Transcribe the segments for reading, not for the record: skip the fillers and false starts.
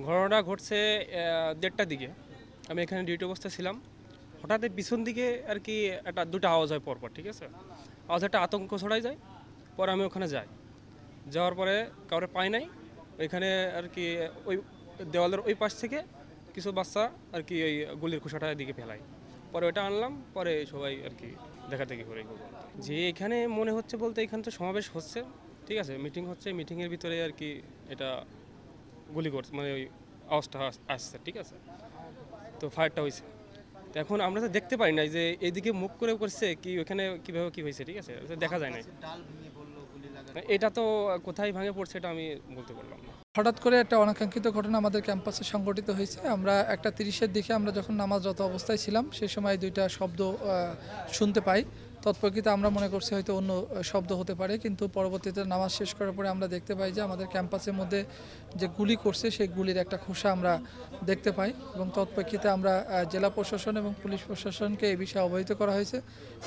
ঘটনাটা ঘটছে ১:৩০টার দিকে। আমি এখানে ডিউটি অবস্থায় ছিলাম। হঠাৎ পিছন দিকে আর কি দুটো আওয়াজ হয় পরপর, ঠিক আছে? আওয়াজ একটা আতঙ্ক ছড়ায় যায়। পরে আমি ওখানে যাই। যাওয়ার পরে কাউরে পাই নাই। ওইখানে আর কি ওই দেওয়ালের ওই পাশ থেকে কিছু বাচ্চা আর কি ওই গুলির খোসাটা দিকে ফেলায়। পরে ওটা আনলাম, পরে সবাই আর কি দেখাদেখি করে এগুলো। যে এখানে মনে হচ্ছে বলতে এখানে তো সমাবেশ হচ্ছে, ঠিক আছে? মিটিং হচ্ছে, মিটিংয়ের ভিতরে আর কি এটা গুলি করছে, মানে ওই আওয়াজটা আসছে, ঠিক আছে? তো ফায়ারটা হয়েছে। তো এখন আমরা তো দেখতে পারি নাই যে এইদিকে মুখ করে করছে কি, ওখানে কীভাবে কী হয়েছে, ঠিক আছে? এটা দেখা যায় নাই। এটা তো কোথায় ভাঙে পড়ছে এটা আমি বলতে পারলাম না। হঠাৎ করে একটা অনাকাঙ্ক্ষিত ঘটনা আমাদের ক্যাম্পাসে সংঘটিত হয়েছে। আমরা 1:30-এর দিকে আমরা যখন নামাজরত অবস্থায় ছিলাম সেই সময় দুইটা শব্দ শুনতে পাই। তৎপ্রেক্ষিতে আমরা মনে করছি হয়তো অন্য শব্দ হতে পারে, কিন্তু পরবর্তীতে নামাজ শেষ করার পরে আমরা দেখতে পাই যে আমাদের ক্যাম্পাসের মধ্যে যে গুলি করছে সেই গুলির একটা খোসা আমরা দেখতে পাই, এবং তৎপ্রেক্ষিতে আমরা জেলা প্রশাসন এবং পুলিশ প্রশাসনকে এই বিষয়ে অবহিত করা হয়েছে,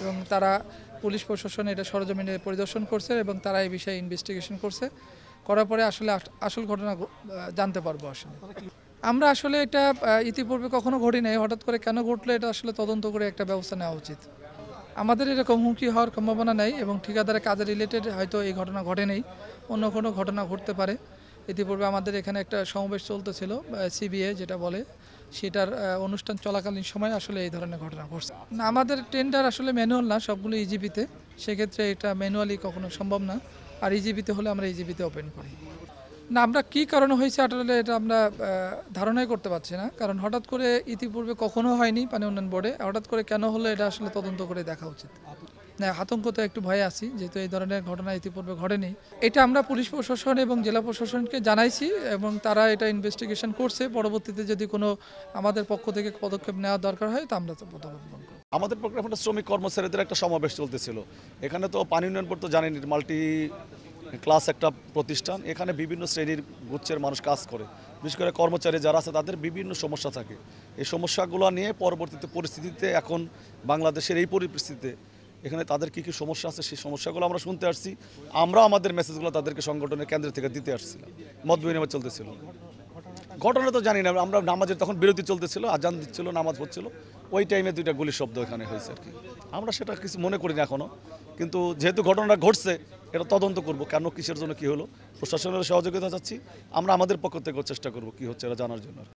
এবং তারা পুলিশ প্রশাসন এটা সরজমিনে পরিদর্শন করছে এবং তারা এই বিষয়ে ইনভেস্টিগেশন করছে। করার পরে আসলে আসল ঘটনা জানতে পারবো আসলে। আমরা আসলে এটা ইতিপূর্বে কখনো ঘটি নাই, হঠাৎ করে কেন ঘটলো এটা আসলে তদন্ত করে একটা ব্যবস্থা নেওয়া উচিত। আমাদের এরকম হুমকি হওয়ার সম্ভাবনা নেই, এবং ঠিকাদারের কাজে রিলেটেড হয়তো এই ঘটনা ঘটে নেই, অন্য কোনো ঘটনা ঘটতে পারে। ইতিপূর্বে আমাদের এখানে একটা সমাবেশ চলতেছিল, সিবিএ যেটা বলে, সেটার অনুষ্ঠান চলাকালীন সময় আসলে এই ধরনের ঘটনা ঘটছে না। আমাদের টেন্ডার আসলে ম্যানুয়াল না, সবগুলো ইজিপিতে, সেক্ষেত্রে এটা ম্যানুয়ালি কখনো সম্ভব না। আর ইজিপিতে হলে আমরা ইজিপিতে ওপেন করি না। আমরা কী কারণে হয়েছে আসলে এটা আমরা ধারণাই করতে পারছি না, কারণ হঠাৎ করে ইতিপূর্বে কখনো হয়নি পানি উন্নয়ন বোর্ডে, হঠাৎ করে কেন হলো এটা আসলে তদন্ত করে দেখা উচিত। না, আতঙ্ক তো একটু ভয়ে আছি, যেহেতু এই ধরনের ঘটনা ইতিপূর্বে ঘটেনি। এটা আমরা পুলিশ প্রশাসন এবং জেলা প্রশাসনকে জানাইছি, এবং তারা এটা ইনভেস্টিগেশন করছে। পরবর্তীতে যদি কোনো আমাদের পক্ষ থেকে পদক্ষেপ নেওয়া দরকার হয় তা আমরা তো পদক্ষেপ করব। আমাদের প্রোগ্রামটা শ্রমিক কর্মচারীদের একটা সমাবেশ চলতেছিল। এখানে তো পানি উন্নয়ন বোর্ড তো জানেন মাল্টি ক্লাস একটা প্রতিষ্ঠান। এখানে বিভিন্ন শ্রেণীর গুচ্ছের মানুষ কাজ করে, বিশেষ করে কর্মচারী যারা আছে তাদের বিভিন্ন সমস্যা থাকে। এই সমস্যাগুলো নিয়ে পরবর্তীতে পরিস্থিতিতে এখন বাংলাদেশের এই পরিস্থিতিতে এখানে তাদের কী কী সমস্যা আছে সেই সমস্যাগুলো আমরা শুনতে আসছি। আমরা আমাদের মেসেজগুলো তাদেরকে সংগঠনের কেন্দ্র থেকে দিতে আসছিলাম। মত বিনিময় চলতেছিল। ঘটনা তো জানি না, আমরা নামাজের তখন বিরতি চলতেছিল, আজান দিচ্ছিল, নামাজ পড়ছিল, ওই টাইমে দুইটা গুলির শব্দ এখানে হয়েছে আর কি। আমরা সেটা কিছু মনে করি না এখনও, কিন্তু যেহেতু ঘটনাটা ঘটছে এটা তদন্ত করব, কেন কিসের জন্য কী হলো, প্রশাসনের সহযোগিতা চাচ্ছি। আমরা আমাদের পক্ষ থেকে চেষ্টা করব কী হচ্ছে এটা জানার জন্য আর কি।